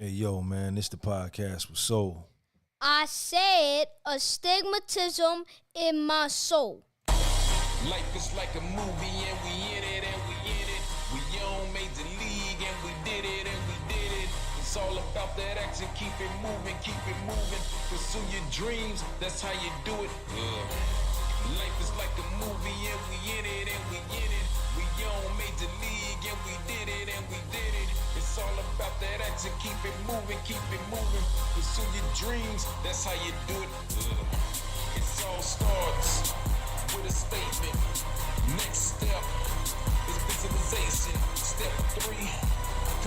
Hey, yo, man, this the podcast with Soul. I said astigmatism in my soul. Life is like a movie and we in it and we in it. We on Major League and we did it and we did it. It's all about that action, keep it moving, keep it moving. Pursue your dreams, that's how you do it. Life is like a movie and we in it and we in it. We on Major League and we did it and we did it. It's all about that action, keep it moving, keep it moving. Pursue your dreams, that's how you do it. It's all starts with a statement. Next step is visualization. Step 3,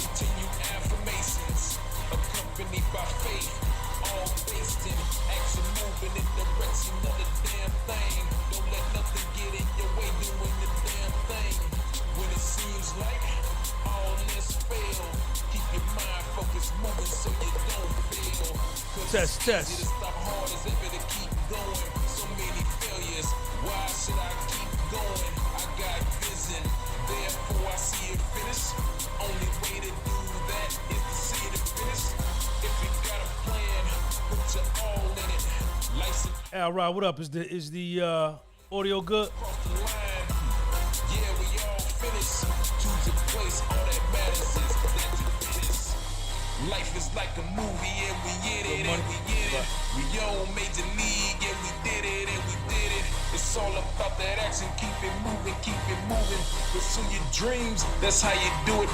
continue affirmations, accompanied by faith, all based in action, moving in direction of the damn thing. Don't let nothing get in your way, doing the damn thing. When it seems like all this fail, keep your mind focused, moving so you don't fail. Test. To stop hard as ever to keep going. So many failures, why should I keep going? I got vision, therefore I see it finish. Only way to do that is to see it finish. If you got a plan, put your all in it. License Al Rod, what up? Is the audio good? across the line. Yeah, we all finished. Choose a place, all that matters is that you finish. Life is like a movie and we in it and we in it. We on Major League and we did it and we did it. It's all about that action, keep it moving, keep it moving. Pursue your dreams, that's how you do it.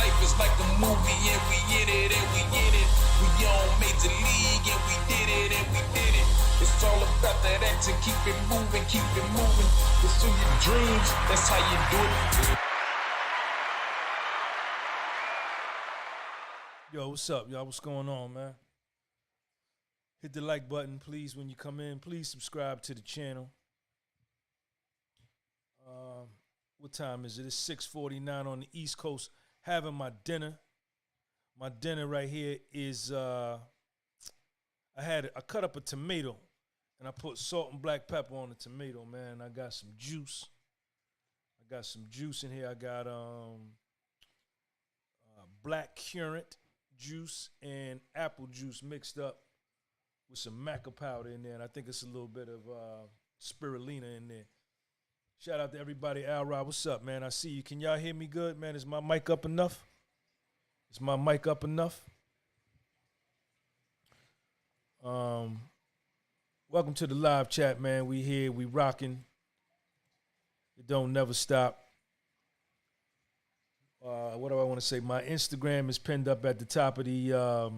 Life is like a movie and we in it and we in it. We on Major League and we did it and we did it. It's all about that action, keep it moving, keep it moving. Pursue your dreams, that's how you do it. Yo, what's up, y'all? What's going on, man? Hit the like button, please, when you come in. Please subscribe to the channel. What time is it? It's 6:49 on the East Coast. Having my dinner. My dinner right here is I cut up a tomato and I put salt and black pepper on the tomato, man. I got some juice. In here. I got black currant juice and apple juice mixed up with some maca powder in there, and I think it's a little bit of spirulina in there. Shout out to everybody. Al Rod, what's up, man? I see you. Can y'all hear me good, man? Is my mic up enough? Welcome to the live chat, man. We here, we rocking. It don't never stop. What do I want to say? My Instagram is pinned up at the top of the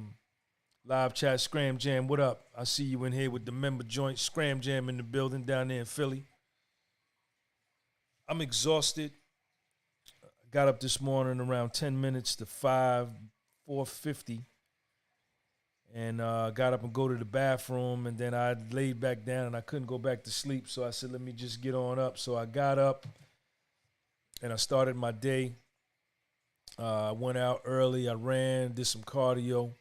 live chat. Scram Jam, what up? I see you in here with the member joint. Scram Jam in the building down there in Philly. I'm exhausted. I got up this morning around 10 minutes to 4:50. And got up and go to the bathroom, and then I laid back down and I couldn't go back to sleep. So I said, let me just get on up. So I got up and I started my day. I went out early. I ran, did some cardio,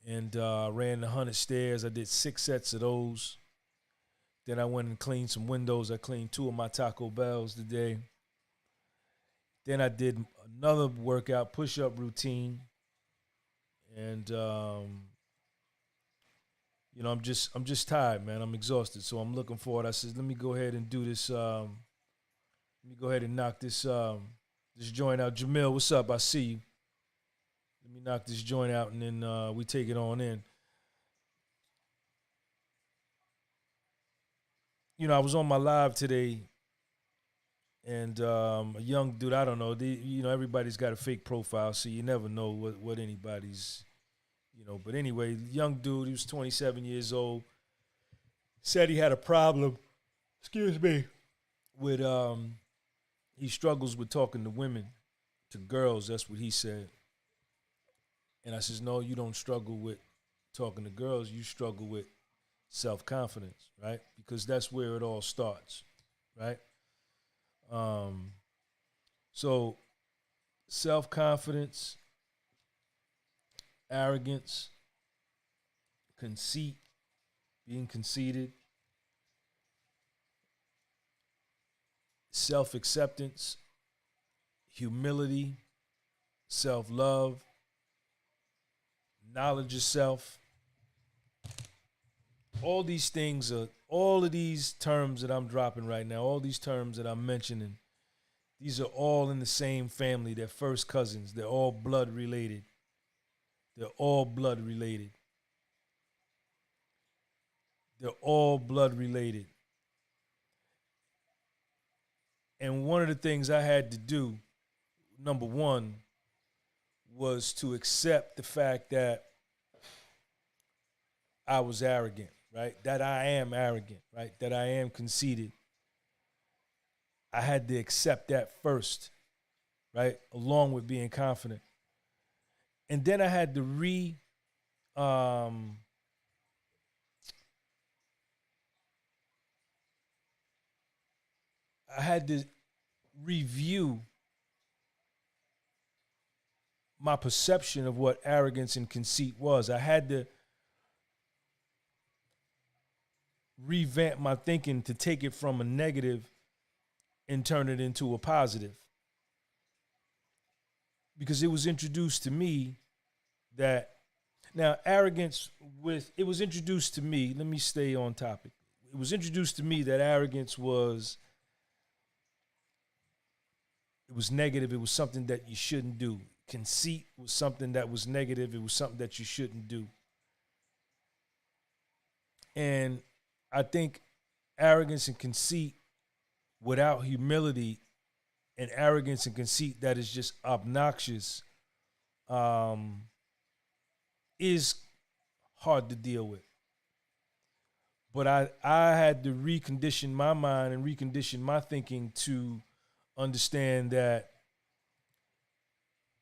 and ran the 100 stairs. I did 6 sets of those. Then I went and cleaned some windows. I cleaned 2 of my Taco Bells today. Then I did another workout, push-up routine. And I'm just tired, man. I'm exhausted, so I'm looking forward. I said, let me go ahead and do this. Let me go ahead and knock this joint out. Jamil, what's up? I see you. Let me knock this joint out, and then we take it on in. I was on my live today, and a young dude, I don't know, everybody's got a fake profile, so you never know what anybody's, But anyway, young dude, he was 27 years old, said he had a problem, with, he struggles with talking to women, to girls, that's what he said. And I says, no, you don't struggle with talking to girls, you struggle with self-confidence, right? Because that's where it all starts, right? So self-confidence, arrogance, conceit, being conceited, self-acceptance, humility, self-love, knowledge of self. All these things are, all of these terms that I'm dropping right now, all these terms that I'm mentioning, these are all in the same family. They're first cousins. They're all blood related. They're all blood related. They're all blood related. And one of the things I had to do, number one, was to accept the fact that I was arrogant, right? That I am arrogant, right? That I am conceited. I had to accept that first, right? Along with being confident. And then I had to I had to review my perception of what arrogance and conceit was. I had to revamp my thinking to take it from a negative and turn it into a positive. Because it was introduced to me that, now arrogance it was introduced to me, let me stay on topic. It was introduced to me that arrogance was, it was negative, it was something that you shouldn't do. Conceit was something that was negative, it was something that you shouldn't do. And I think arrogance and conceit without humility, and arrogance and conceit that is just obnoxious, is hard to deal with. But I had to recondition my mind and recondition my thinking to understand that,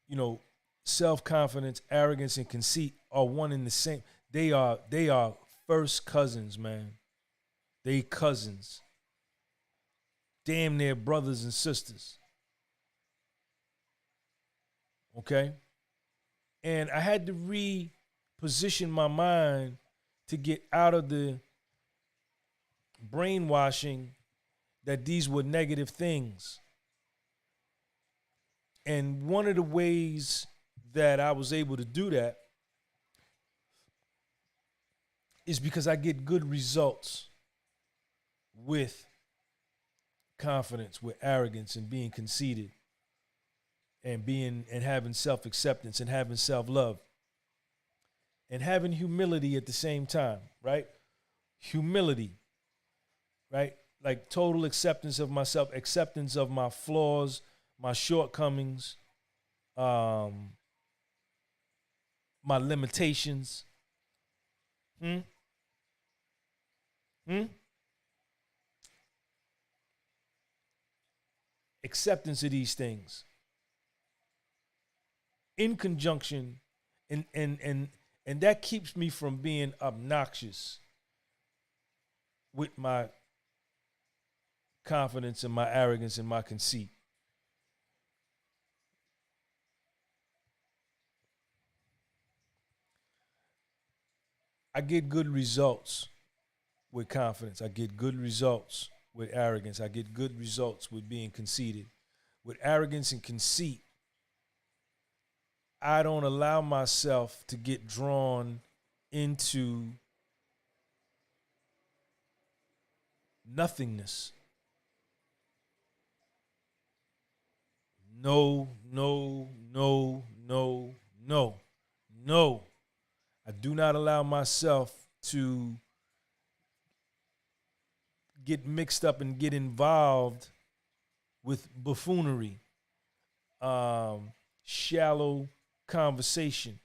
you know, self-confidence, arrogance, and conceit are one and the same. They are first cousins, man. They cousins. Damn near brothers and sisters. Okay? And I had to reposition my mind to get out of the brainwashing that these were negative things. And one of the ways that I was able to do that is because I get good results with confidence, with arrogance, and being conceited, and having self-acceptance, and having self-love, and having humility at the same time, right? Humility, right? Like total acceptance of myself, acceptance of my flaws, my shortcomings, my limitations. Acceptance of these things in conjunction, and that keeps me from being obnoxious with my confidence and my arrogance and my conceit. I get good results with confidence. I get good results with arrogance. I get good results with being conceited. With arrogance and conceit, I don't allow myself to get drawn into nothingness. No, no, no, no, no, no. I do not allow myself to get mixed up and get involved with buffoonery, shallow conversation,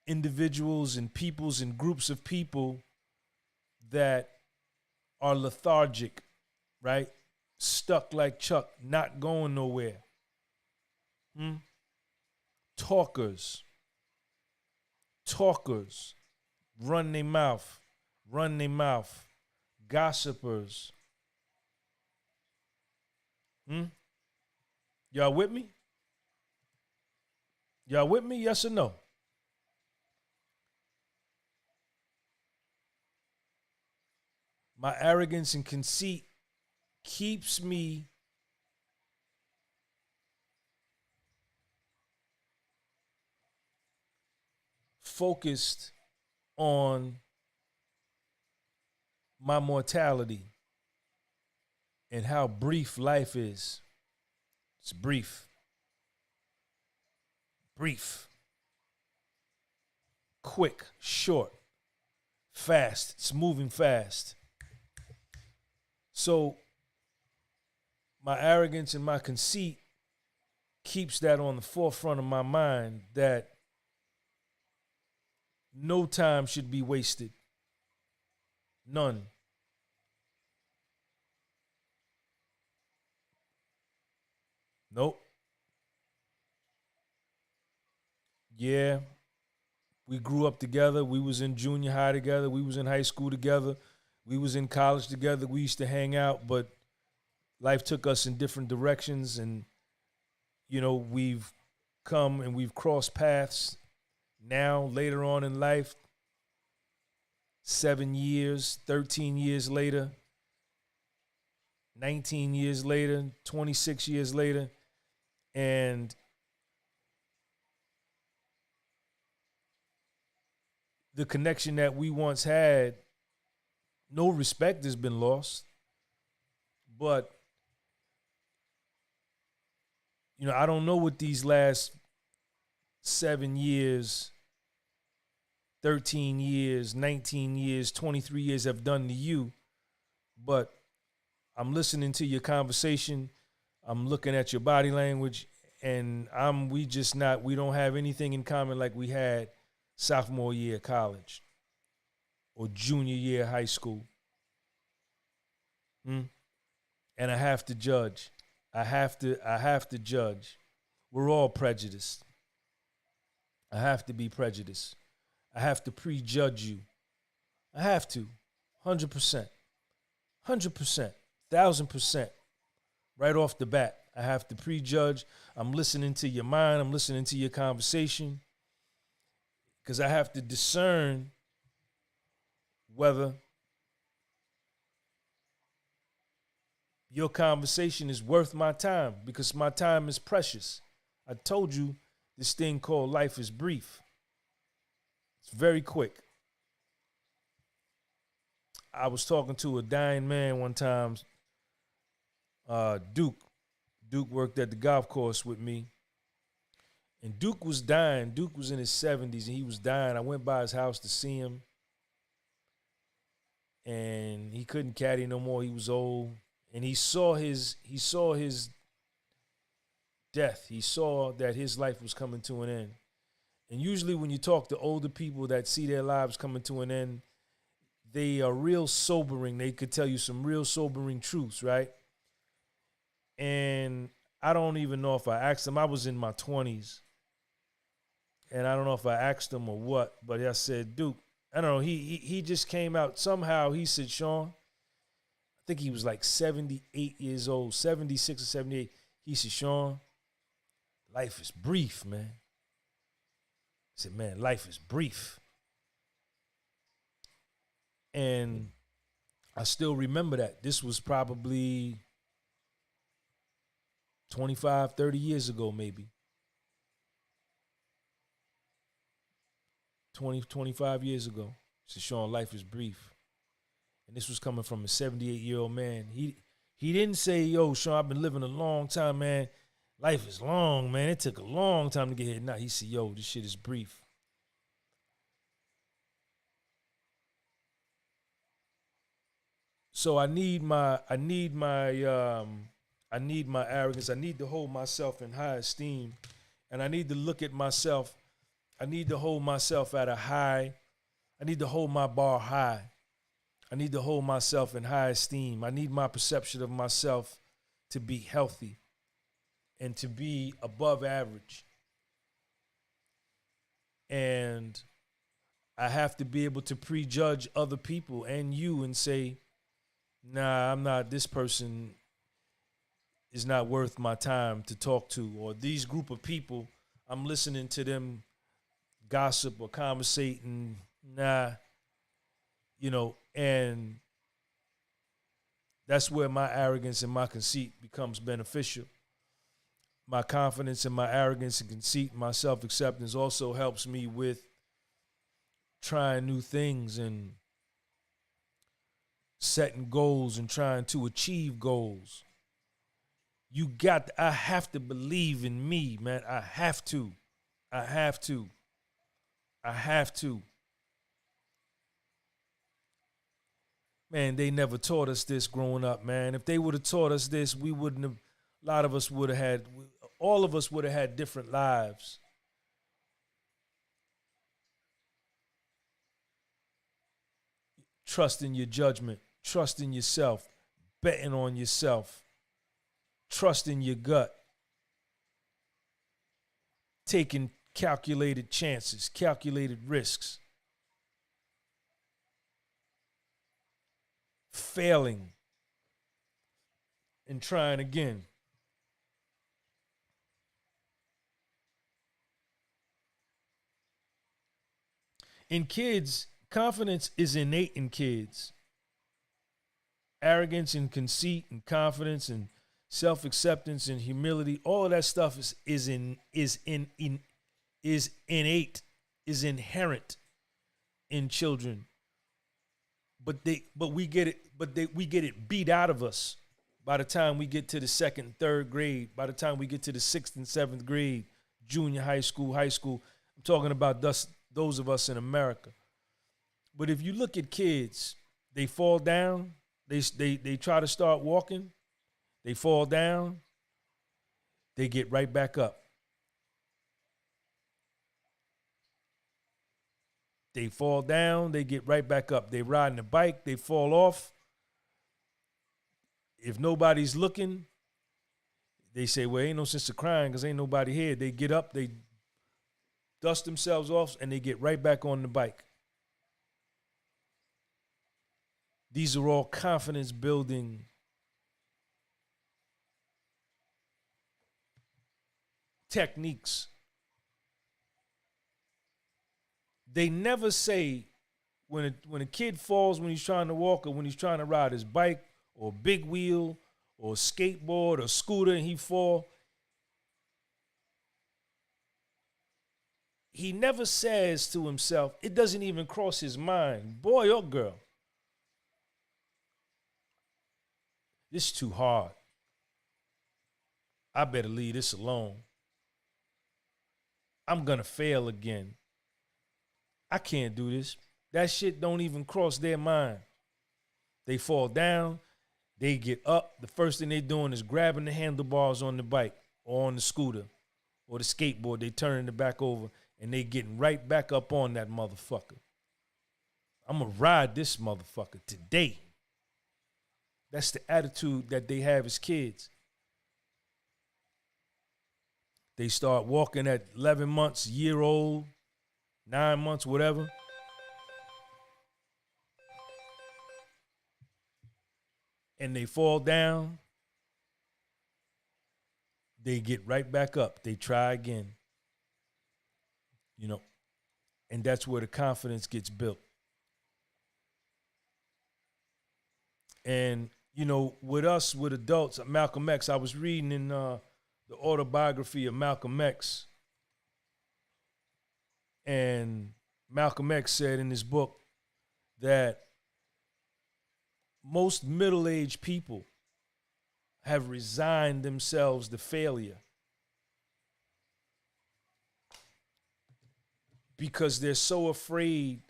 individuals and peoples and groups of people that are lethargic, right? Stuck like Chuck, not going nowhere. Talkers, run their mouth, gossipers. Y'all with me? Y'all with me? Yes or no? My arrogance and conceit keeps me focused on my mortality and how brief life is. It's brief. Brief. Quick, short, fast. It's moving fast. So my arrogance and my conceit keeps that on the forefront of my mind, that no time should be wasted. None. Nope. Yeah. We grew up together. We was in junior high together. We was in high school together. We was in college together. We used to hang out, but life took us in different directions, and we've come and we've crossed paths now later on in life, 7 years, 13 years later, 19 years later, 26 years later, and the connection that we once had, no respect has been lost, but I don't know what these last 7 years, 13 years, 19 years, 23 years have done to you, but I'm listening to your conversation. I'm looking at your body language, and we don't have anything in common like we had sophomore year of college or junior year of high school. And I have to judge. I have to judge. We're all prejudiced. I have to be prejudiced. I have to prejudge you. I have to. 100%. 100%. 1,000%. Right off the bat, I have to prejudge. I'm listening to your mind. I'm listening to your conversation, because I have to discern whether your conversation is worth my time, because my time is precious. I told you this thing called life is brief. It's very quick. I was talking to a dying man one time, Duke. Duke worked at the golf course with me. And Duke was dying. Duke was in his 70s, and he was dying. I went by his house to see him. And he couldn't caddy no more. He was old. And he saw his death. He saw that his life was coming to an end. And usually when you talk to older people that see their lives coming to an end, they are real sobering. They could tell you some real sobering truths, right? And I don't even know if I asked him. I was in my 20s. And I don't know if I asked him or what, but I said, Duke, I don't know. He just came out. Somehow he said, Sean, I think he was like 78 years old, 76 or 78. He said, Sean, life is brief, man. I said, man, life is brief. And I still remember that. This was probably 25, 30 years ago, maybe. 20, 25 years ago. He said, Sean, life is brief. And this was coming from a 78-year-old man. He didn't say, yo, Sean, I've been living a long time, man. Life is long, man. It took a long time to get here. Nah, he said, yo, this shit is brief. So I need my arrogance. I need to hold myself in high esteem. And I need to look at myself. I need to hold myself at a high. I need to hold my bar high. I need to hold myself in high esteem. I need my perception of myself to be healthy and to be above average. And I have to be able to prejudge other people and you and say, nah, I'm not, this person is not worth my time to talk to. Or these group of people, I'm listening to them gossip or conversate, and nah, and that's where my arrogance and my conceit becomes beneficial. My confidence and my arrogance and conceit, my self-acceptance also helps me with trying new things and setting goals and trying to achieve goals. I have to believe in me, man. I have to. Man, they never taught us this growing up, man. If they would have taught us this, we wouldn't have, a lot of us would have had, all of us would have had different lives. Trust in your judgment, trust in yourself, betting on yourself, trust in your gut, taking calculated chances, calculated risks, failing and trying again. In kids, confidence is innate in kids. Arrogance and conceit and confidence and self-acceptance and humility, all of that stuff is innate, is inherent in children. But we get it beat out of us by the time we get to the second and third grade, by the time we get to the sixth and seventh grade, junior high school. I'm talking about those of us in America. But if you look at kids, they fall down, they try to start walking, they fall down, they get right back up. They fall down, they get right back up. They riding a bike, they fall off. If nobody's looking, they say, well, ain't no sense of crying because ain't nobody here. They get up, they dust themselves off, and they get right back on the bike. These are all confidence building techniques. They never say when a kid falls when he's trying to walk or when he's trying to ride his bike or big wheel or skateboard or scooter and he fall. He never says to himself, it doesn't even cross his mind, boy or girl, this is too hard. I better leave this alone. I'm gonna fail again. I can't do this. That shit don't even cross their mind. They fall down, they get up. The first thing they doing is grabbing the handlebars on the bike or on the scooter or the skateboard. They turning it back over and they getting right back up on that motherfucker. I'm gonna ride this motherfucker today. That's the attitude that they have as kids. They start walking at 11 months, year old, 9 months, whatever. And they fall down. They get right back up. They try again. You know, and that's where the confidence gets built. And, you know, with us, with adults, Malcolm X, I was reading in the autobiography of Malcolm X. And Malcolm X said in his book that most middle-aged people have resigned themselves to failure because they're so afraid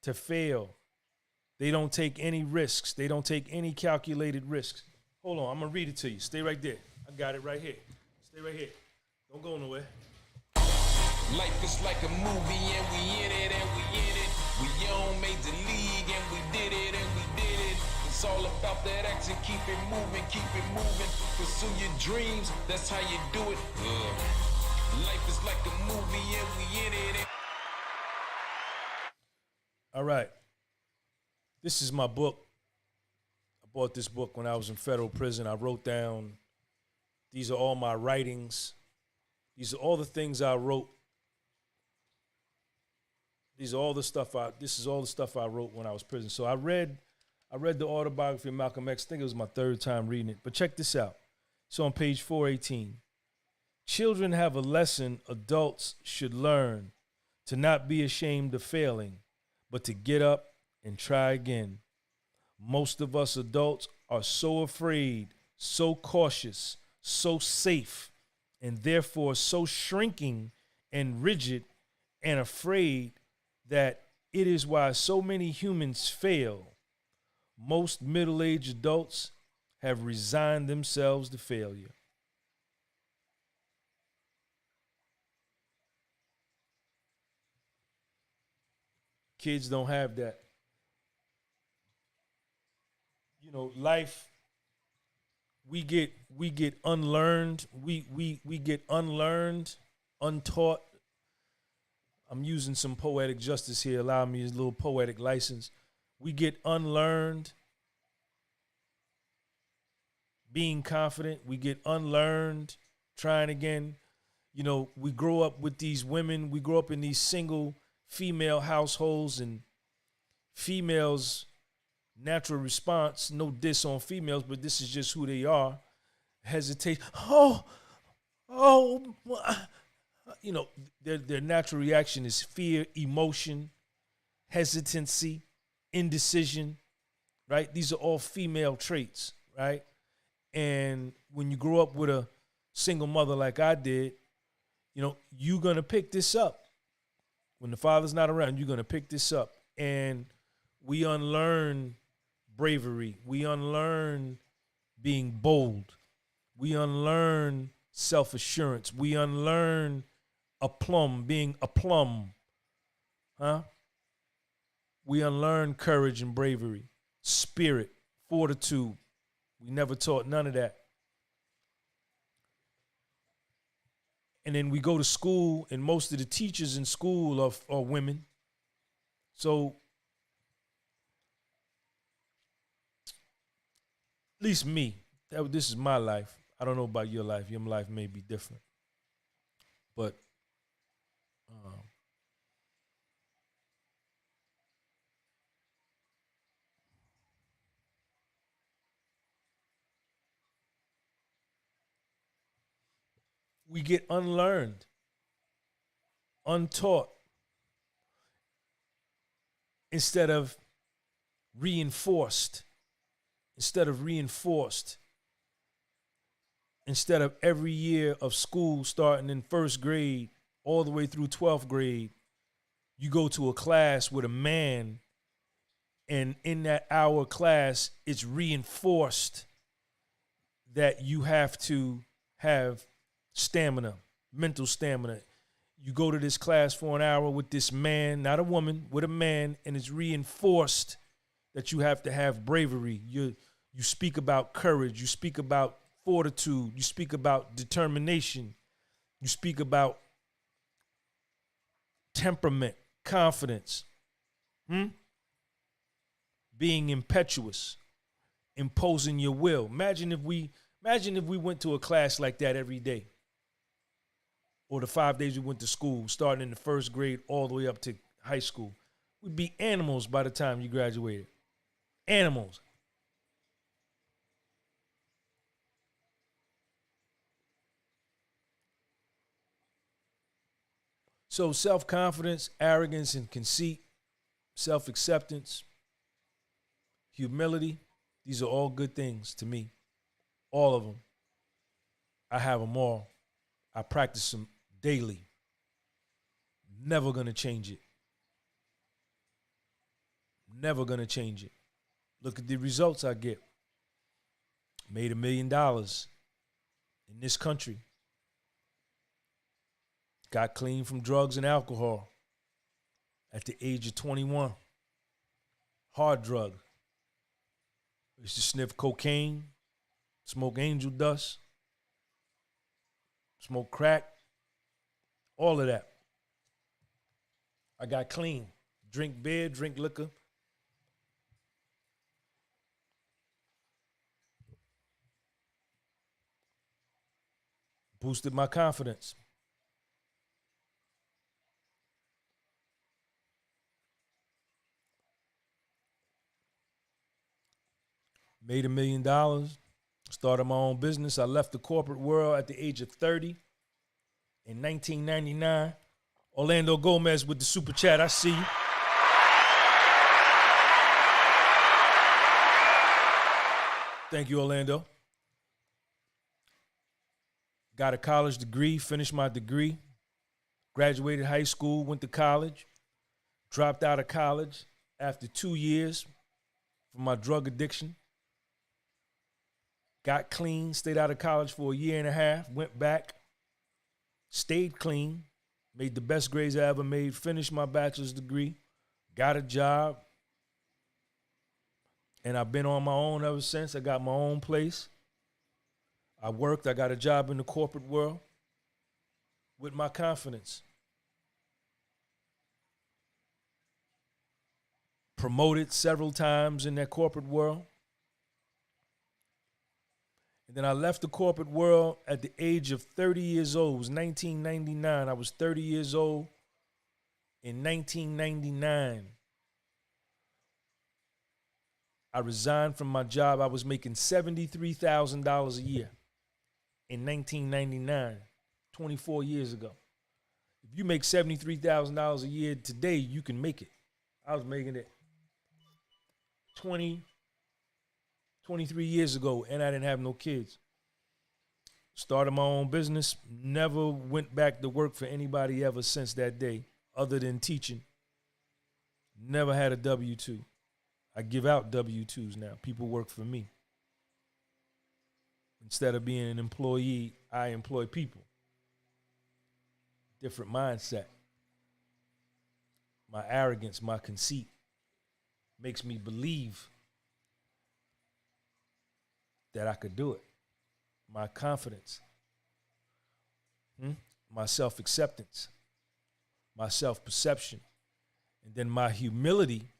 to fail. They don't take any risks. They don't take any calculated risks. Hold on, I'm going to read it to you. Stay right there. I got it right here. Stay right here. Don't go nowhere. Life is like a movie and we in it and we in it. We on major league and we did it and we did it. It's all about that action, keep it moving, pursue your dreams, that's how you do it. Life is like a movie and we in it. All right. This is my book. I bought this book when I was in federal prison. I wrote down, these are all my writings. These are all the things I wrote. This is all the stuff I wrote when I was in prison. So I read the autobiography of Malcolm X. I think it was my third time reading it. But check this out. It's on page 418. Children have a lesson adults should learn: to not be ashamed of failing, but to get up and try again. Most of us adults are so afraid, so cautious, so safe, and therefore so shrinking and rigid and afraid that it is why so many humans fail. Most middle-aged adults have resigned themselves to failure. Kids don't have that. You know, life, we get unlearned. We get unlearned, untaught. I'm using some poetic justice here. Allow me a little poetic license. We get unlearned being confident. We get unlearned trying again. You know, we grow up with these women. We grow up in these single female households, and females' natural response, no diss on females, but this is just who they are, hesitate. You know, their natural reaction is fear, emotion, hesitancy, indecision, right? These are all female traits, right? And when you grow up with a single mother like I did, you know, you're going to pick this up. When the father's not around, you're going to pick this up. And we unlearn bravery. We unlearn being bold. We unlearn self-assurance. We unlearn aplomb, being aplomb. We unlearn courage and bravery, spirit, fortitude. We never taught none of that. And then we go to school, and most of the teachers in school are women. So, at least me, this is my life. I don't know about your life. Your life may be different. But we get unlearned, untaught, instead of reinforced. Instead of every year of school starting in first grade all the way through 12th grade, you go to a class with a man, and in that hour class, it's reinforced that you have to have stamina, mental stamina. You go to this class for an hour with this man, not a woman, with a man, and it's reinforced that you have to have bravery. You speak about courage. You speak about fortitude. You speak about determination. You speak about temperament, confidence, being impetuous, imposing your will. Imagine if we went to a class like that every day, or the 5 days we went to school, starting in the first grade all the way up to high school. We'd be animals by the time you graduated. Animals. So self-confidence, arrogance, and conceit, self-acceptance, humility, these are all good things to me. All of them. I have them all. I practice them daily. Never gonna change it. Never gonna change it. Look at the results I get. Made $1 million in this country. Got clean from drugs and alcohol at the age of 21. Hard drug. Used to sniff cocaine, smoke angel dust, smoke crack, all of that. I got clean. Drink beer, drink liquor. Boosted my confidence. Made $1 million. Started my own business. I left the corporate world at the age of 30 in 1999. Orlando Gomez with the super chat. I see you. Thank you, Orlando. Got a college degree, finished my degree, graduated high school, went to college, dropped out of college after 2 years from my drug addiction. Got clean, stayed out of college for a year and a half, went back, stayed clean, made the best grades I ever made, finished my bachelor's degree, got a job, and I've been on my own ever since. I got my own place. I worked, I got a job in the corporate world with my confidence. Promoted several times in that corporate world. And then I left the corporate world at the age of 30 years old. It was 1999. I was 30 years old in 1999. I resigned from my job. I was making $73,000 a year in 1999, 24 years ago. If you make $73,000 a year today, you can make it. I was making it 23 years ago, and I didn't have no kids. Started my own business, never went back to work for anybody ever since that day, other than teaching. Never had a W-2. I give out W-2s now. People work for me. Instead of being an employee, I employ people. Different mindset. My arrogance, my conceit makes me believe that I could do it. My confidence, my self-acceptance, my self-perception, and then my humility,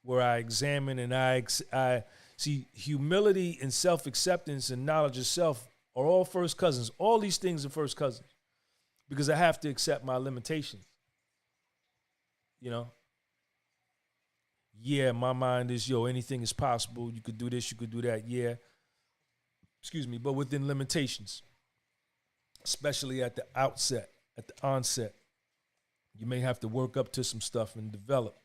where I examine and I see humility and self-acceptance and knowledge of self are all first cousins. All these things are first cousins because I have to accept my limitations. You know? Yeah, my mind is, anything is possible. You could do this, you could do that. Yeah. Excuse me, but within limitations, especially at the outset, at the onset, you may have to work up to some stuff and develop.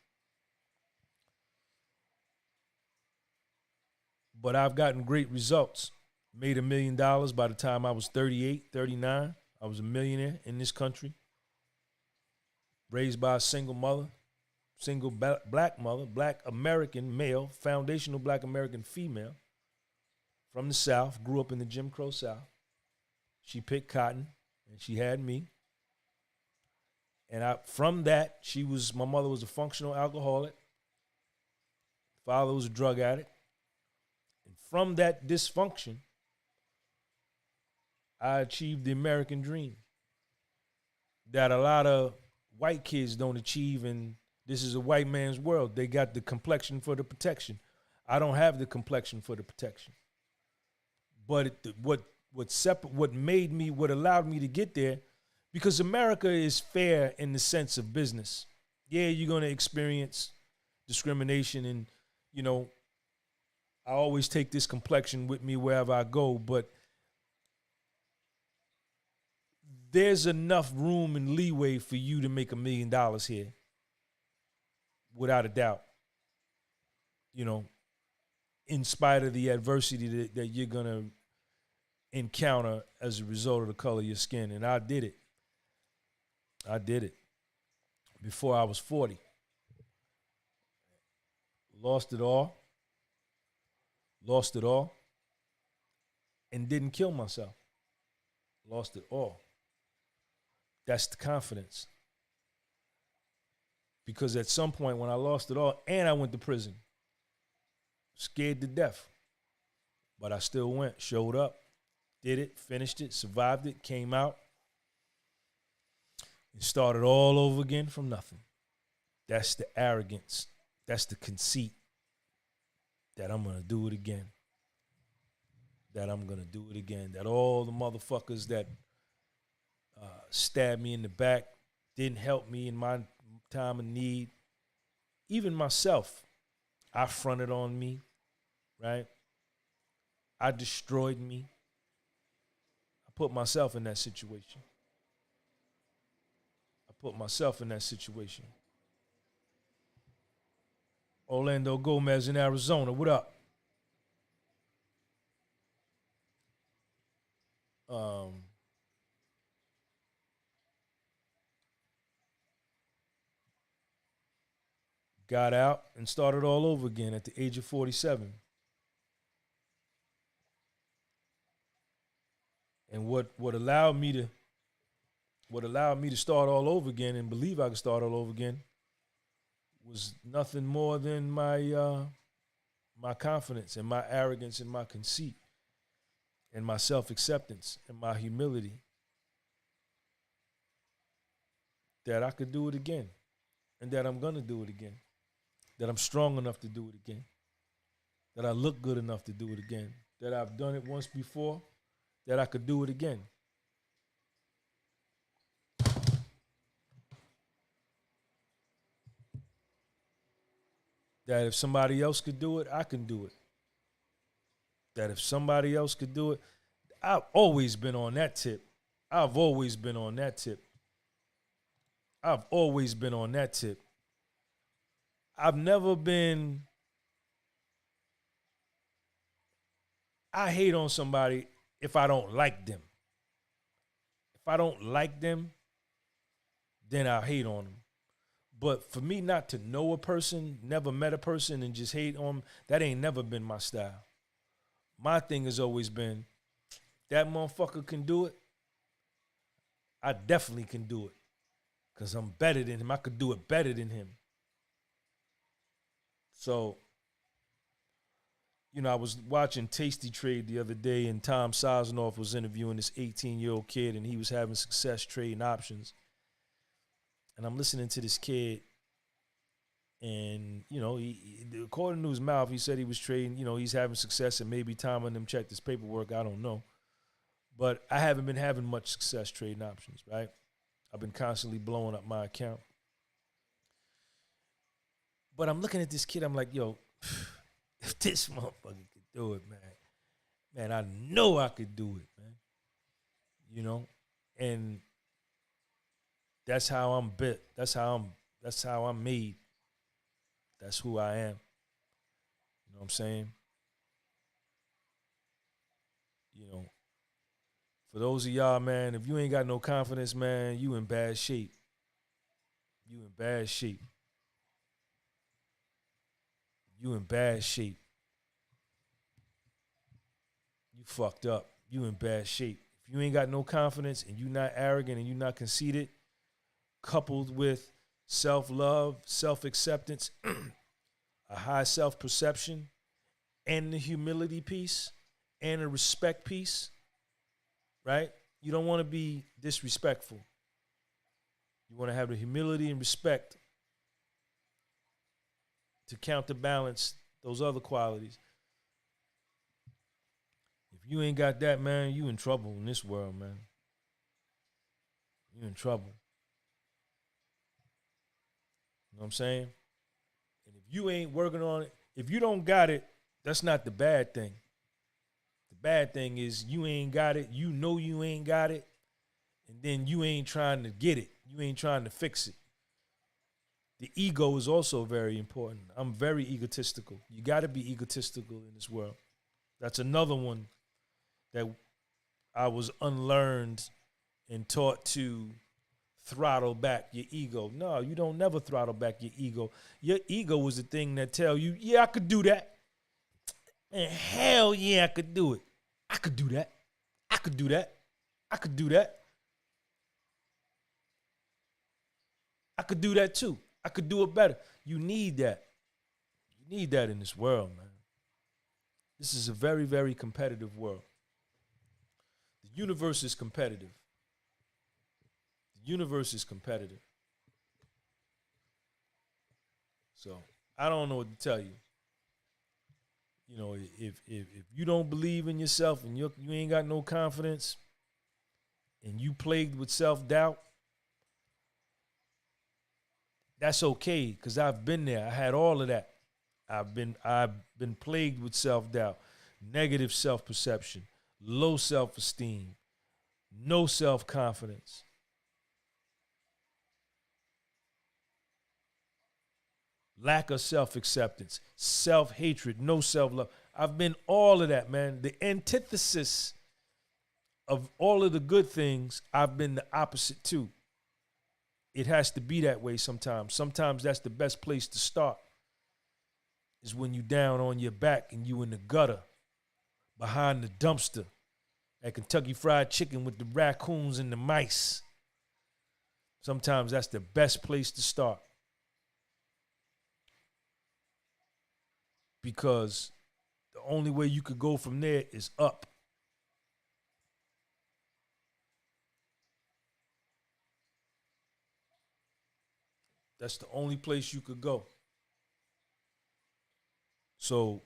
But I've gotten great results. Made $1 million by the time I was 38, 39. I was a millionaire in this country. Raised by a single mother, single black mother, black American male, foundational black American female from the South, grew up in the Jim Crow South. She picked cotton and she had me. And from that, my mother was a functional alcoholic. Father was a drug addict. And from that dysfunction, I achieved the American dream that a lot of white kids don't achieve, and this is a white man's world. They got the complexion for the protection. I don't have the complexion for the protection. But what allowed me to get there, because America is fair in the sense of business. Yeah, you're going to experience discrimination, and, I always take this complexion with me wherever I go, but there's enough room and leeway for you to make $1 million here, without a doubt. In spite of the adversity that you're going to encounter as a result of the color of your skin. And I did it. Before I was 40. Lost it all, and didn't kill myself. Lost it all. That's the confidence. Because at some point when I lost it all, and I went to prison, scared to death, but I still went, showed up, did it, finished it, survived it, came out, and started all over again from nothing. That's the arrogance. That's the conceit that I'm going to do it again. That all the motherfuckers that stabbed me in the back, didn't help me in my time of need, even myself, I fronted on me, right? I destroyed me. I put myself in that situation. Orlando Gomez in Arizona, what up? got out and started all over again at the age of 47. And what allowed me to start all over again and believe I could start all over again was nothing more than my my confidence and my arrogance and my conceit and my self-acceptance and my humility that I could do it again and that I'm gonna do it again, that I'm strong enough to do it again, that I look good enough to do it again, that I've done it once before, that I could do it again. That if somebody else could do it, I can do it. That if somebody else could do it, I've always been on that tip. I've always been on that tip. I've always been on that tip. I've never been, I hate on somebody if I don't like them. If I don't like them, then I'll hate on them. But for me not to know a person, never met a person and just hate on them, that ain't never been my style. My thing has always been, that motherfucker can do it, I definitely can do it. Because I'm better than him. I could do it better than him. So, you know, I was watching Tasty Trade the other day, and Tom Sosnoff was interviewing this 18-year-old kid, and he was having success trading options. And I'm listening to this kid, and, you know, he, according to his mouth, he said he was trading, you know, he's having success, and maybe Tom and them checked his paperwork. I don't know. But I haven't been having much success trading options, right? I've been constantly blowing up my account. But I'm looking at this kid, I'm like, yo, if this motherfucker could do it, man, I know I could do it, man. You know? And that's how I'm bit. That's how I'm made. That's who I am. You know what I'm saying? You know, for those of y'all, man, if you ain't got no confidence, man, you in bad shape. You in bad shape. You in bad shape. You fucked up. You in bad shape. If you ain't got no confidence and you not arrogant and you not conceited, coupled with self-love, self-acceptance, a high self-perception, and the humility piece, and a respect piece, right? You don't want to be disrespectful. You want to have the humility and respect to counterbalance those other qualities. If you ain't got that, man, you in trouble in this world, man. You in trouble. You know what I'm saying? And if you ain't working on it, if you don't got it, that's not the bad thing. The bad thing is you ain't got it, you know you ain't got it, and then you ain't trying to get it. You ain't trying to fix it. The ego is also very important. I'm very egotistical. You got to be egotistical in this world. That's another one that I was unlearned and taught to throttle back your ego. No, you don't never throttle back your ego. Your ego is the thing that tell you, yeah, I could do that. And hell yeah, I could do it. I could do that. I could do that. I could do that. I could do that too. I could do it better. You need that. You need that in this world, man. This is a very, very competitive world. The universe is competitive. The universe is competitive. So I don't know what to tell you. You know, if you don't believe in yourself and you ain't got no confidence and you plagued with self-doubt, that's okay, because I've been there. I had all of that. I've been plagued with self-doubt, negative self-perception, low self-esteem, no self-confidence. Lack of self-acceptance, self-hatred, no self-love. I've been all of that, man. The antithesis of all of the good things, I've been the opposite too. It has to be that way sometimes. Sometimes that's the best place to start, is when you down on your back and you in the gutter, behind the dumpster, at Kentucky Fried Chicken with the raccoons and the mice. Sometimes that's the best place to start. Because the only way you could go from there is up. That's the only place you could go. So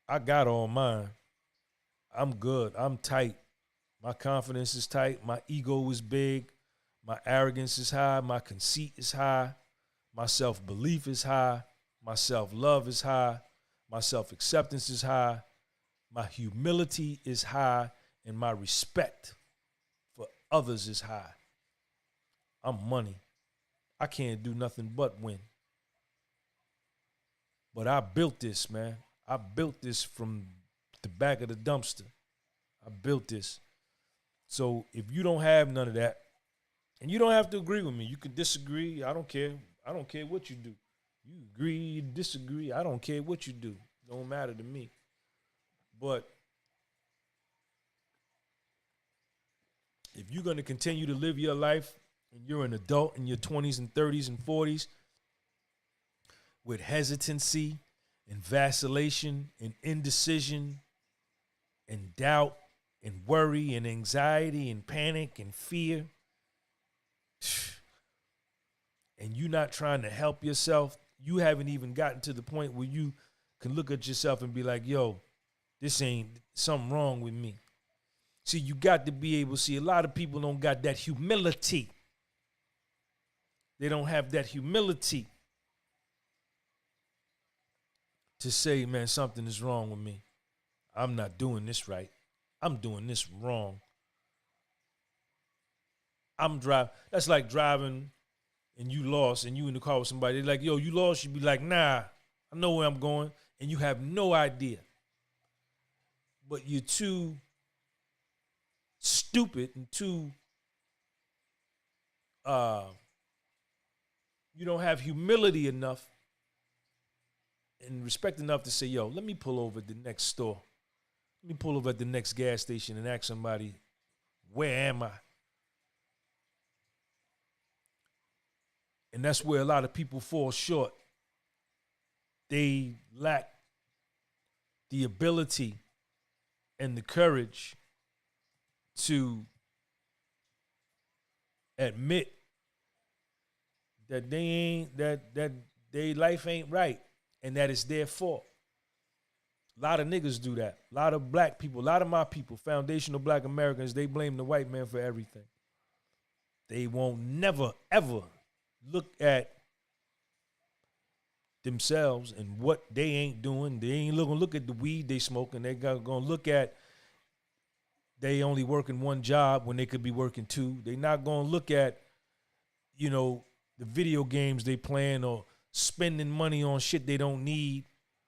I got all mine. I'm good. I'm tight. My confidence is tight. My ego is big. My arrogance is high. My conceit is high. My self-belief is high. My self-love is high. My self-acceptance is high. My humility is high. And my respect for others is high. I'm money. I can't do nothing but win. But I built this, man. I built this from the back of the dumpster. I built this. So if you don't have none of that, and you don't have to agree with me, you can disagree. I don't care. I don't care what you do. You agree, you disagree. I don't care what you do. It don't matter to me. But if you're going to continue to live your life and you're an adult in your 20s and 30s and 40s with hesitancy and vacillation and indecision and doubt and worry and anxiety and panic and fear, and you're not trying to help yourself, you haven't even gotten to the point where you can look at yourself and be like, yo, this ain't something wrong with me. See, you got to be able to see, a lot of people don't got that humility. They don't have that humility to say, man, something is wrong with me. I'm not doing this right. I'm doing this wrong. That's like driving and you lost and you in the car with somebody. They're like, yo, you lost? You be like, nah, I know where I'm going. And you have no idea. But you're too stupid and too, you don't have humility enough and respect enough to say, yo, let me pull over at the next store. Let me pull over at the next gas station and ask somebody, where am I? And that's where a lot of people fall short. They lack the ability and the courage to admit that they ain't, that their life ain't right and that it's their fault. A lot of niggas do that. A lot of black people, a lot of my people, foundational black Americans, they blame the white man for everything. They won't never, ever look at themselves and what they ain't doing. They ain't gonna look at the weed they smoking. They gonna look at they only working one job when they could be working two. They not gonna look at, you know, the video games they playing or spending money on shit they don't need,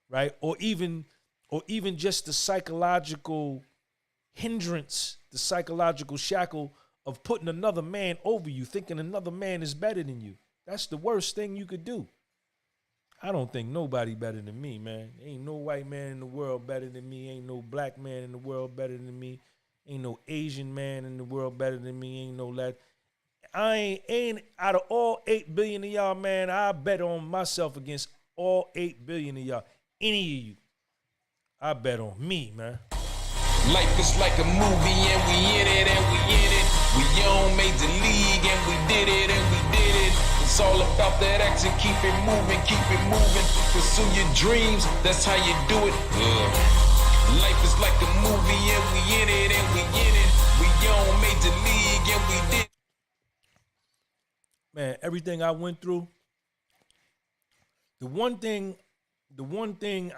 right? Or even just the psychological hindrance, the psychological shackle of putting another man over you, thinking another man is better than you. That's the worst thing you could do. I don't think nobody better than me, man. Ain't no white man in the world better than me. Ain't no black man in the world better than me. Ain't no Asian man in the world better than me. Ain't no Latin. I ain't out of all 8 billion of y'all, man, I bet on myself against all 8 billion of y'all. Any of you. I bet on me, man. Life is like a movie and we in it and we in it. We on Major League and we did it and we did it. It's all about that action, keep it moving, pursue your dreams, that's how you do it. Life is like a movie and we in it and we in it. We on Major League and we did. Man, everything I went through, the one thing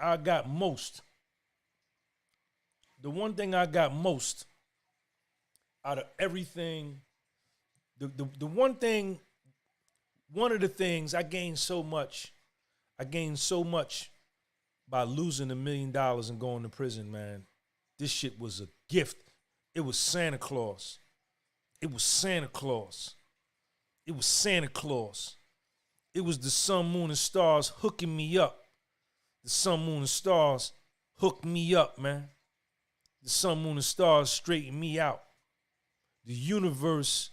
I got most out of everything, one of the things I gained so much by losing $1 million and going to prison, man. This shit was a gift. It was Santa Claus. It was Santa Claus. It was Santa Claus. It was the sun, moon, and stars hooking me up. The sun, moon, and stars hooked me up, man. The sun, moon, and stars straightened me out. The universe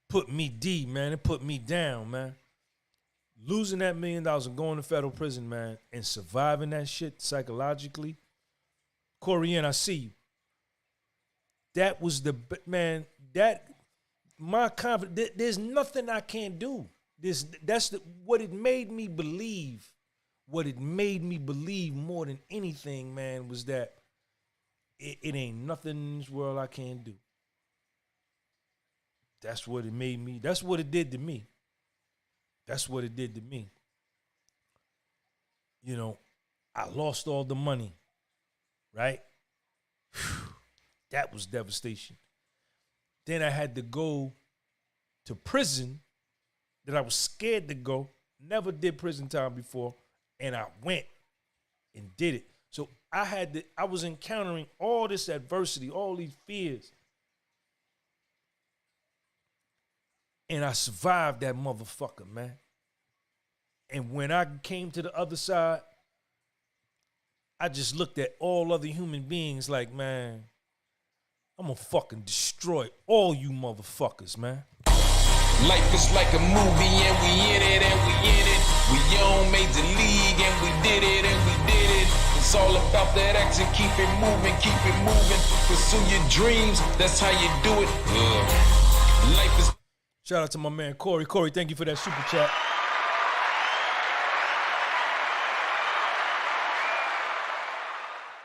put me D, man. It put me down, man. Losing that $1 million and going to federal prison, man, and surviving that shit psychologically. Corian, I see you. That was the, man, that, my confidence, there's nothing I can't do. What it made me believe. What it made me believe more than anything, man, was that it ain't nothing in this world I can't do. That's what it made me. That's what it did to me. That's what it did to me. You know, I lost all the money, right? That was devastation. Then I had to go to prison that I was scared to go. Never did prison time before. And I went and did it. So I was encountering all this adversity, all these fears. And I survived that motherfucker, man. And when I came to the other side, I just looked at all other human beings like, man, I'm gonna fucking destroy all you motherfuckers, man. Life is like a movie and we in it and we in it. We on major league and we did it and we did it. It's all about that action, keep it moving, keep it moving. Pursue your dreams, that's how you do it. Life is. Shout out to my man Corey. Corey, thank you for that super chat.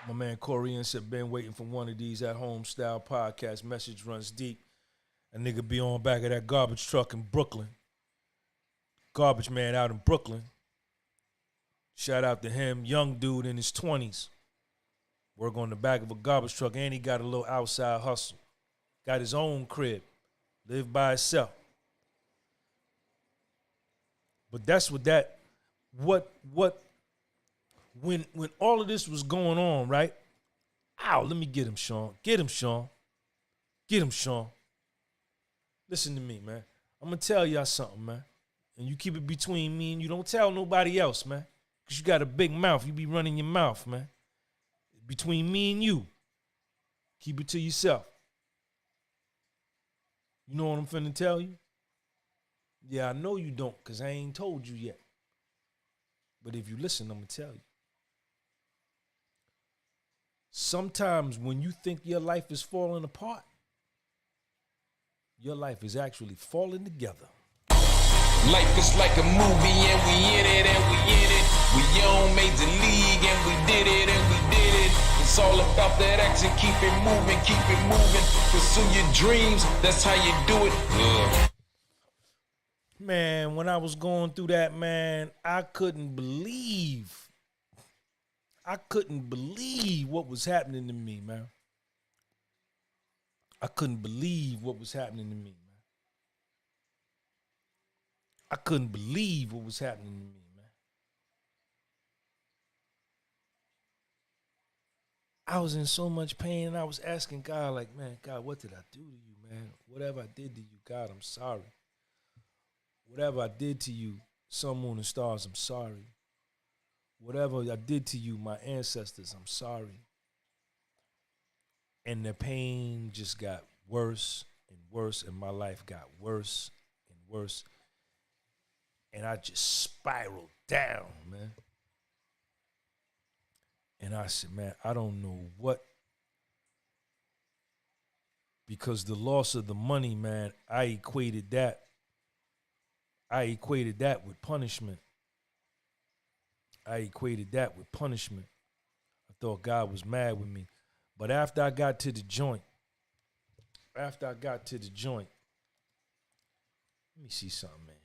My man Corey said, been waiting for one of these at-home style podcast. Message runs deep. A nigga be on back of that garbage truck in Brooklyn. Garbage man out in Brooklyn. Shout out to him. Young dude in his 20s. Work on the back of a garbage truck, and he got a little outside hustle. Got his own crib. Live by himself. But that's when all of this was going on, right? Ow, let me get him, Sean. Get him, Sean. Get him, Sean. Listen to me, man. I'm going to tell y'all something, man. And you keep it between me and you. Don't tell nobody else, man. Because you got a big mouth. You be running your mouth, man. Between me and you. Keep it to yourself. You know what I'm finna tell you? Yeah, I know you don't, because I ain't told you yet. But if you listen, I'm going to tell you. Sometimes when you think your life is falling apart, your life is actually falling together. Life is like a movie and we in it and we in it. We on major league and we did it and we did it. It's all about that action, keep it moving, keep it moving. Pursue your dreams, that's how you do it. Man, when I was going through that, man, I couldn't believe what was happening to me, man. I couldn't believe what was happening to me, man. I couldn't believe what was happening to me, man. I was in so much pain, and I was asking God, like, man, God, what did I do to you, man? Whatever I did to you, God, I'm sorry. Whatever I did to you, sun, moon, and stars, I'm sorry. Whatever I did to you, my ancestors, I'm sorry. And the pain just got worse and worse, and my life got worse and worse. And I just spiraled down, man. And I said, man, I don't know what. Because the loss of the money, man, I equated that with punishment. I thought God was mad with me. But after I got to the joint, let me see something, man.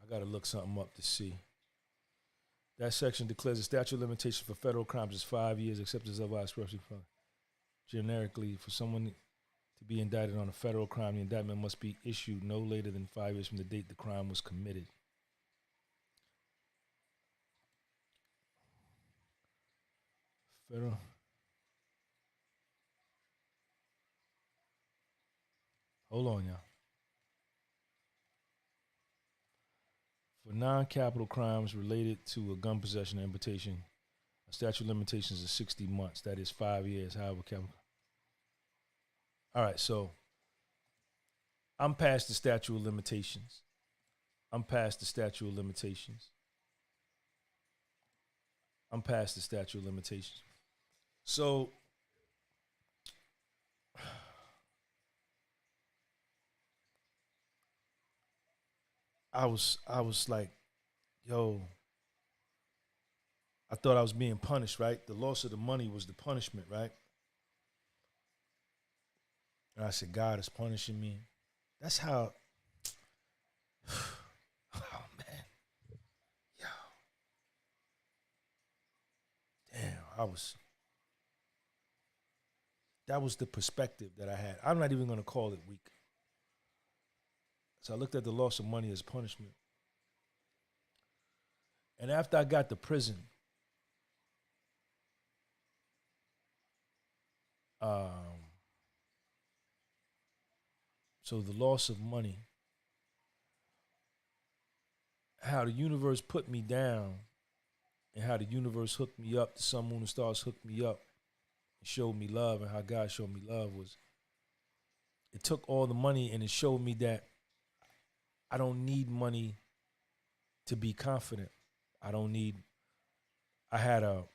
I got to look something up to see. That section declares the statute of limitation for federal crimes is 5 years, except as otherwise expressly generically for someone to To be indicted on a federal crime, the indictment must be issued no later than 5 years from the date the crime was committed. Federal. Hold on, y'all. For non-capital crimes related to a gun possession or importation, a statute of limitations is 60 months. That is 5 years. However, capital. All right, so I'm past the statute of limitations. I'm past the statute of limitations. I'm past the statute of limitations. So I was like, yo, I thought I was being punished, right? The loss of the money was the punishment, right? And I said, God is punishing me. That's how, oh man. Yo. Damn, that was the perspective that I had. I'm not even going to call it weak. So I looked at the loss of money as punishment. And after I got to prison, so the loss of money, how the universe put me down and how the universe hooked me up, the sun, moon, and stars hooked me up and showed me love, and how God showed me love was, it took all the money and it showed me that I don't need money to be confident. I had an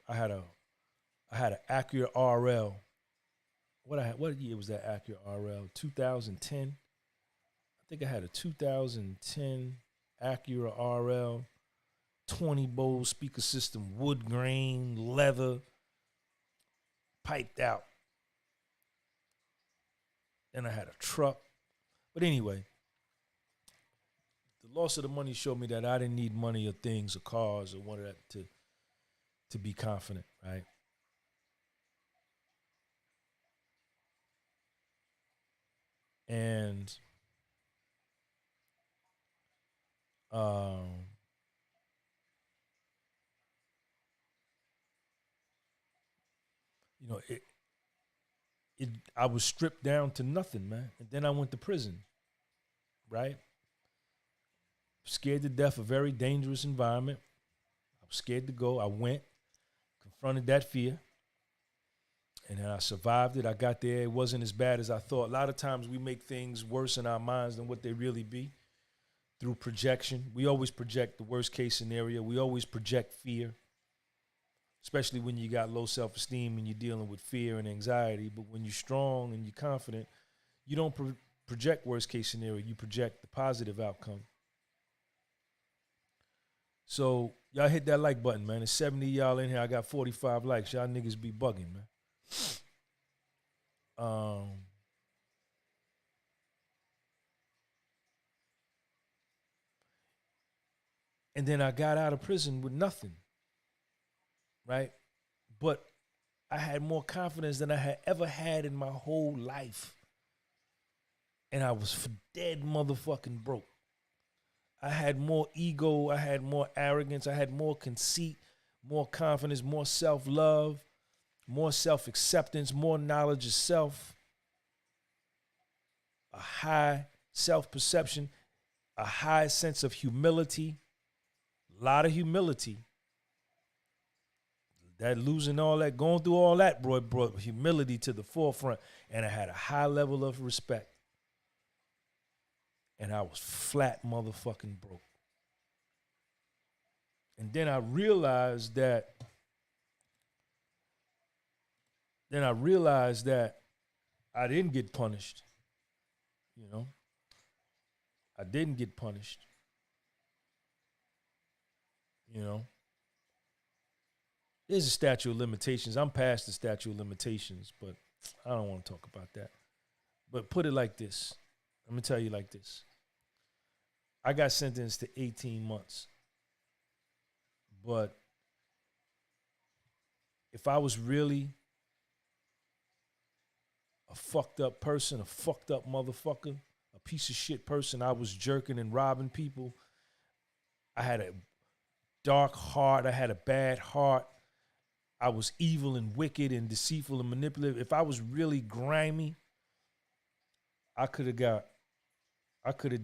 Acura RL. What year was that Acura RL? 2010. I think I had a 2010 Acura RL, 20 bowl speaker system, wood grain, leather, piped out. Then I had a truck. But anyway, the loss of the money showed me that I didn't need money or things or cars or one of that to be confident, right? And you know, I was stripped down to nothing, man. And then I went to prison, right? Scared to death, a very dangerous environment. I was scared to go. I went, confronted that fear, and then I survived it. I got there. It wasn't as bad as I thought. A lot of times we make things worse in our minds than what they really be through projection. We always project the worst case scenario. We always project fear, especially when you got low self-esteem and you're dealing with fear and anxiety. But when you're strong and you're confident, you don't project worst case scenario. You project the positive outcome. So y'all hit that like button, man. There's 70 y'all in here. I got 45 likes. Y'all niggas be bugging, man. And then I got out of prison with nothing, right? But I had more confidence than I had ever had in my whole life. And I was dead motherfucking broke. I had more ego, I had more arrogance, I had more conceit, more confidence, more self-love, more self-acceptance, more knowledge of self, a high self-perception, a high sense of humility, a lot of humility. That losing all that, going through all that brought humility to the forefront, and I had a high level of respect. And I was flat motherfucking broke. And then I realized that I didn't get punished. You know? I didn't get punished. You know? There's a statute of limitations. I'm past the statute of limitations, but I don't want to talk about that. But put it like this. I'm going to tell you like this. I got sentenced to 18 months. But if I was really a fucked up person, a fucked up motherfucker, a piece of shit person. I was jerking and robbing people. I had a dark heart. I had a bad heart. I was evil and wicked and deceitful and manipulative. If I was really grimy, I could have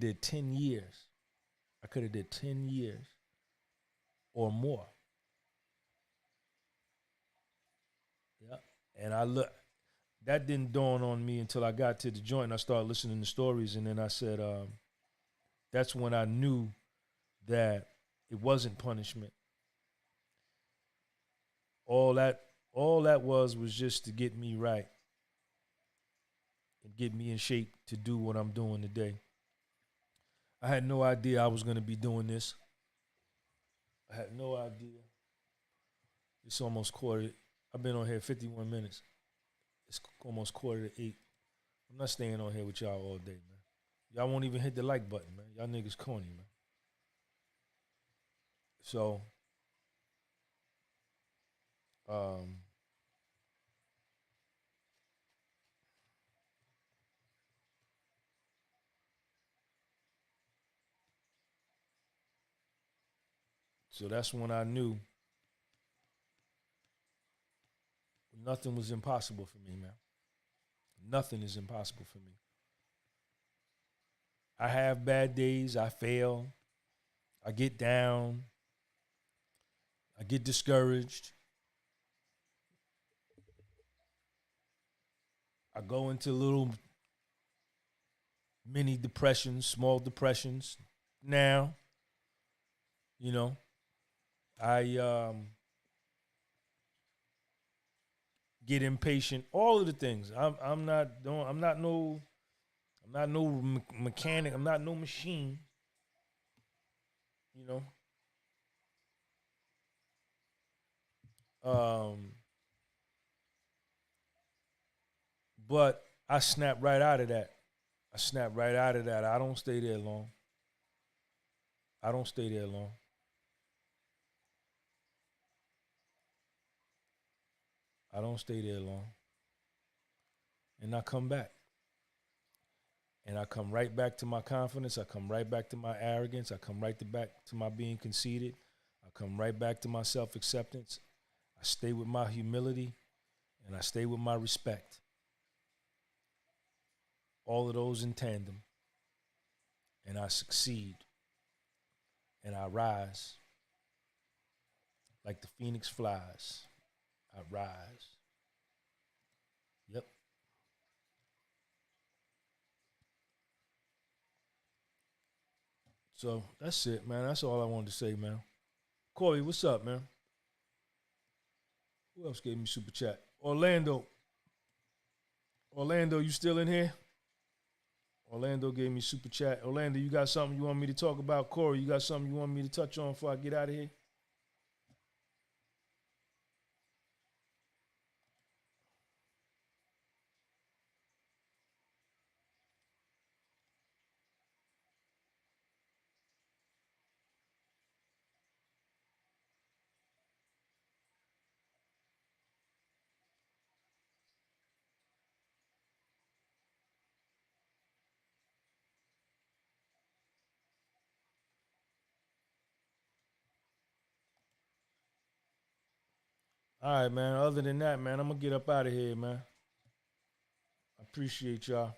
did 10 years. I could have did 10 years or more. Yeah. And that didn't dawn on me until I got to the joint and I started listening to stories. And then I said, that's when I knew that it wasn't punishment. All that was just to get me right and get me in shape to do what I'm doing today. I had no idea I was going to be doing this. I had no idea. It's almost quarter. I've been on here 51 minutes. It's almost 7:45. I'm not staying on here with y'all all day, man. Y'all won't even hit the like button, man. Y'all niggas corny, man. So, so that's when I knew nothing was impossible for me, man. Nothing is impossible for me. I have bad days. I fail. I get down. I get discouraged. I go into little mini depressions, small depressions. Now, you know, I get impatient. All of the things. I'm not no mechanic. I'm not no machine. You know. But I snap right out of that. I don't stay there long. I don't stay there long. I don't stay there long. And I come back. And I come right back to my confidence. I come right back to my arrogance. I come right back to my being conceited. I come right back to my self-acceptance. I stay with my humility. And I stay with my respect. All of those in tandem. And I succeed. And I rise. Like the phoenix flies. I rise. Yep. So that's it, man. That's all I wanted to say, man. Corey, what's up, man? Who else gave me super chat? Orlando, you still in here? Orlando gave me super chat. Orlando, you got something you want me to talk about? Corey, you got something you want me to touch on before I get out of here? All right, man. Other than that, man, I'm going to get up out of here, man. I appreciate y'all.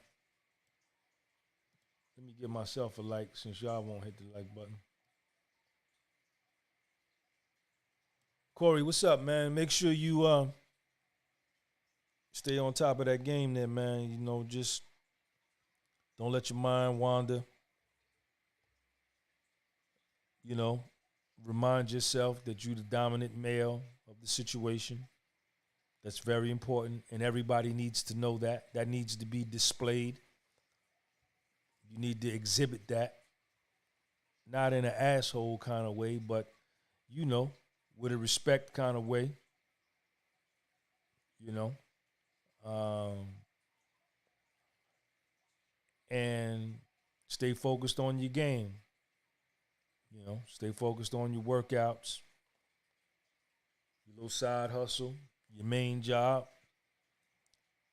Let me give myself a like since y'all won't hit the like button. Corey, what's up, man? Make sure you stay on top of that game there, man. You know, just don't let your mind wander. You know, remind yourself that you're the dominant male of the situation. That's very important, and everybody needs to know that. That needs to be displayed. You need to exhibit that. Not in an asshole kind of way, but, you know, with a respect kind of way. You know. And stay focused on your game. You know, stay focused on your workouts, your little side hustle, your main job,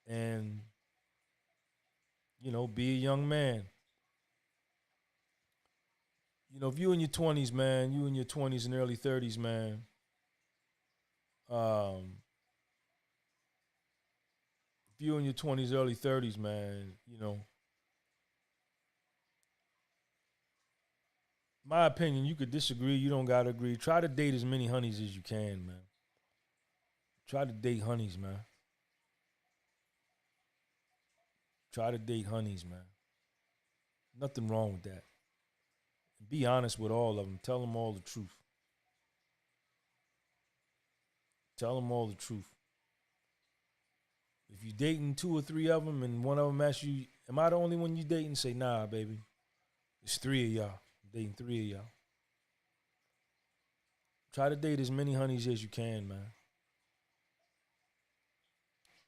and Be a young man. If you in your 20s, man, you in your 20s and early 30s, man. Um, if you in your 20s, early 30s, man, my opinion, you could disagree. You don't gotta agree. Try to date as many honeys as you can, man. Try to date honeys, man. Try to date honeys, man. Nothing wrong with that. Be honest with all of them. Tell them all the truth. Tell them all the truth. If you dating two or three of them and one of them asks you, am I the only one you dating? Say, nah, baby. It's three of y'all. I'm dating three of y'all. Try to date as many honeys as you can, man.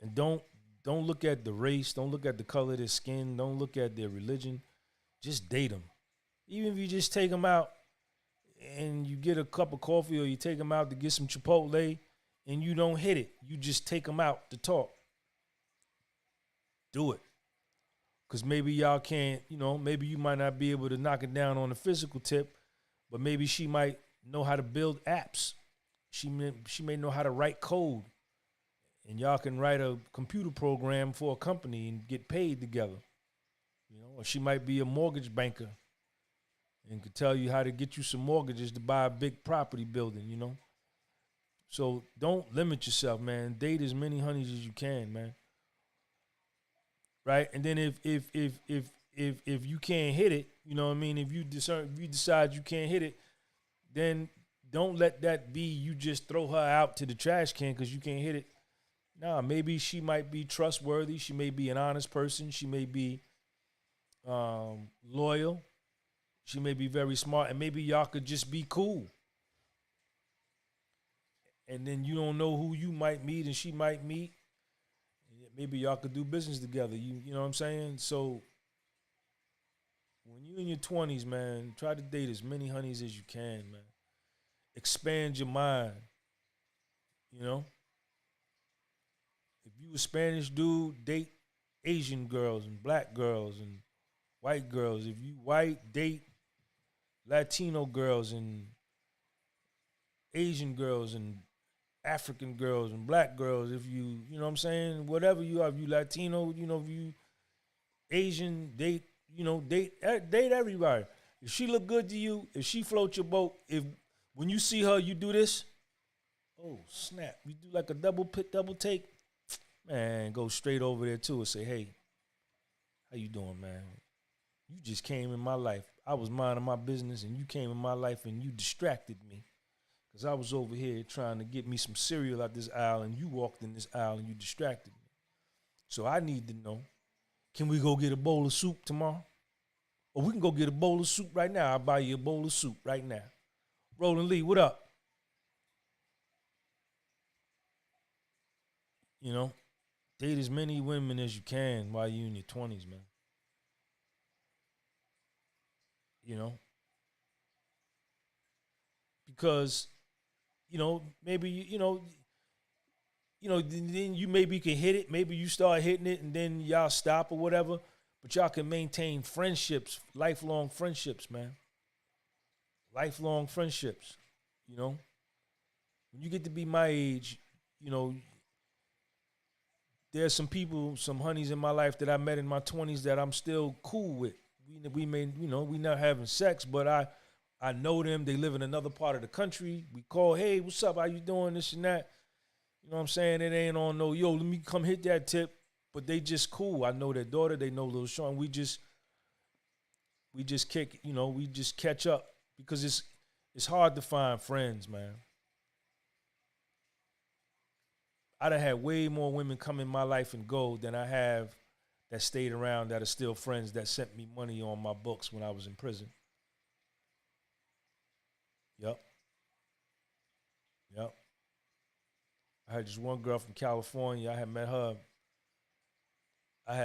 And don't look at the race. Don't look at the color of their skin. Don't look at their religion. Just date them. Even if you just take them out and you get a cup of coffee or you take them out to get some Chipotle and you don't hit it, you just take them out to talk. Do it. Because maybe y'all can't, maybe you might not be able to knock it down on the physical tip, but maybe she might know how to build apps. She may know how to write code. And y'all can write a computer program for a company and get paid together. Or she might be a mortgage banker and could tell you how to get you some mortgages to buy a big property building, So don't limit yourself, man. Date as many honeys as you can, man. Right? And then if you can't hit it, if you decide you can't hit it, then don't let that be you just throw her out to the trash can because you can't hit it. Nah, maybe she might be trustworthy. She may be an honest person. She may be loyal. She may be very smart, and maybe y'all could just be cool. And then you don't know who you might meet and she might meet. Maybe y'all could do business together. You know what I'm saying? So when you're in your 20s, man, try to date as many honeys as you can, man. Expand your mind. If you a Spanish dude, date Asian girls and black girls and white girls. If you white, date Latino girls and Asian girls and African girls and black girls. If you know what I'm saying, whatever you are, if you Latino, if you Asian, date everybody. If she look good to you, if she floats your boat, if when you see her, you do this, oh snap, you do like a double take, man, go straight over there too and say, hey, how you doing, man? You just came in my life. I was minding my business and you came in my life and you distracted me. Because I was over here trying to get me some cereal out this aisle and you walked in this aisle and you distracted me. So I need to know, can we go get a bowl of soup tomorrow? Or we can go get a bowl of soup right now. I'll buy you a bowl of soup right now. Roland Lee, what up? Date as many women as you can while you're in your 20s, man. Because, maybe, then you maybe can hit it. Maybe you start hitting it and then y'all stop or whatever. But y'all can maintain friendships, lifelong friendships, man. Lifelong friendships, When you get to be my age, there's some people, some honeys in my life that I met in my 20s that I'm still cool with. We may, we not having sex, but I know them. They live in another part of the country. We call, hey, what's up? How you doing? This and that. You know what I'm saying? It ain't on no, yo, let me come hit that tip. But they just cool. I know their daughter. They know Lil Sean. We just kick, we just catch up because it's hard to find friends, man. I done had way more women come in my life and go than I have that stayed around that are still friends that sent me money on my books when I was in prison. Yep. I had just one girl from California. I had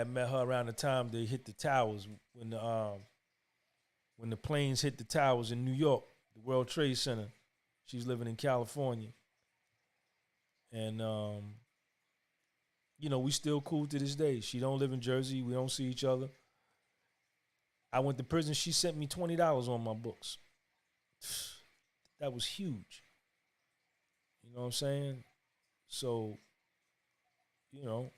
met her around the time they hit the towers when the planes hit the towers in New York, the World Trade Center. She's living in California. And you know, we still cool to this day. She don't live in Jersey. We don't see each other. I went to prison. She sent me $20 on my books. That was huge. You know what I'm saying? So, you know,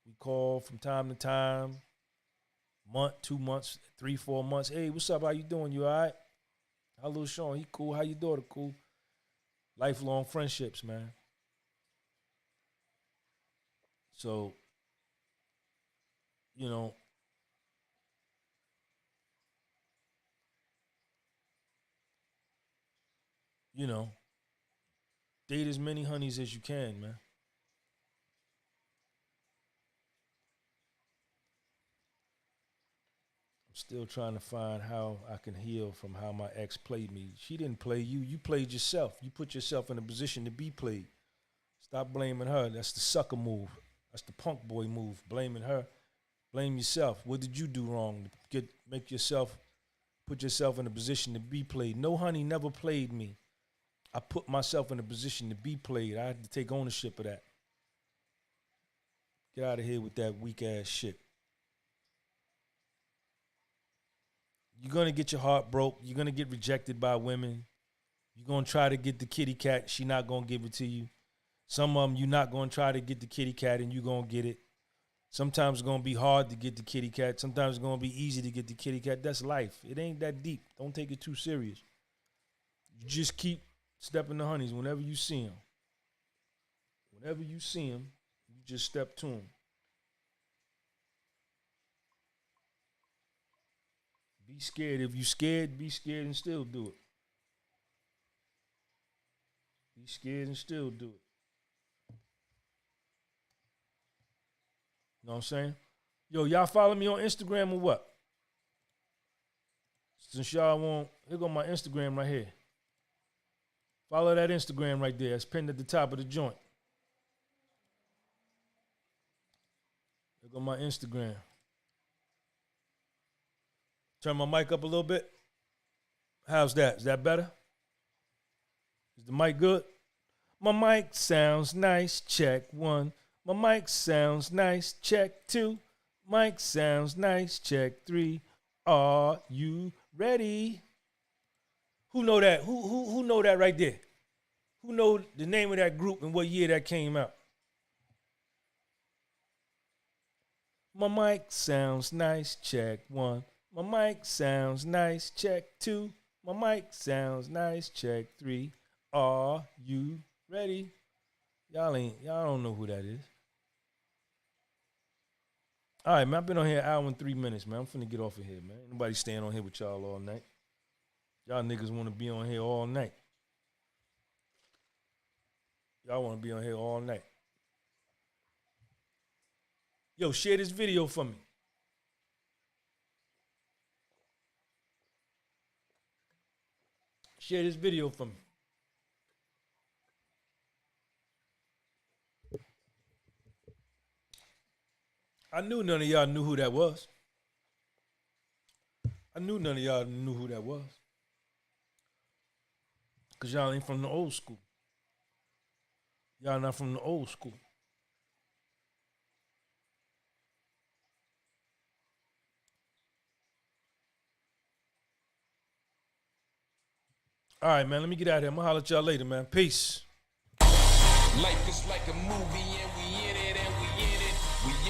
we call from time to time, month, 2 months, 3, 4 months. Hey, what's up? How you doing? You all right? How little Sean? He cool. How your daughter? Cool. Lifelong friendships, man. So, you know, date as many honeys as you can, man. I'm still trying to find how I can heal from how my ex played me. She didn't play you. You played yourself. You put yourself in a position to be played. Stop blaming her. That's the sucker move. That's the punk boy move. Blaming her. Blame yourself. What did you do wrong to put yourself in a position to be played? No honey never played me. I put myself in a position to be played. I had to take ownership of that. Get out of here with that weak ass shit. You're going to get your heart broke. You're going to get rejected by women. You're going to try to get the kitty cat. She not going to give it to you. Some of them, you're not going to try to get the kitty cat and you're going to get it. Sometimes it's going to be hard to get the kitty cat. Sometimes it's going to be easy to get the kitty cat. That's life. It ain't that deep. Don't take it too serious. You just keep stepping the honeys whenever you see them. Whenever you see them, you just step to them. Be scared. If you scared, be scared and still do it. Be scared and still do it. You know what I'm saying? Yo, y'all follow me on Instagram or what? Since y'all want, here go my Instagram right here. Follow that Instagram right there. It's pinned at the top of the joint. Here go my Instagram. Turn my mic up a little bit. How's that? Is that better? Is the mic good? My mic sounds nice. Check 1. My mic sounds nice. Check 2. Mic sounds nice. Check 3. Are you ready? Who know that? Who know that right there? Who know the name of that group and what year that came out? My mic sounds nice. Check 1. My mic sounds nice. Check 2. My mic sounds nice. Check 3. Are you ready? Y'all don't know who that is. All right, man. I've been on here an hour and 3 minutes, man. I'm finna get off of here, man. Ain't nobody staying on here with y'all all night. Y'all niggas want to be on here all night. Y'all want to be on here all night. Yo, share this video for me. Share this video for me. I knew none of y'all knew who that was. I knew none of y'all knew who that was. Because y'all ain't from the old school. Y'all not from the old school. All right, man, let me get out of here. I'm going to holler at y'all later, man. Peace. Life is like a movie and we in it and we in it. We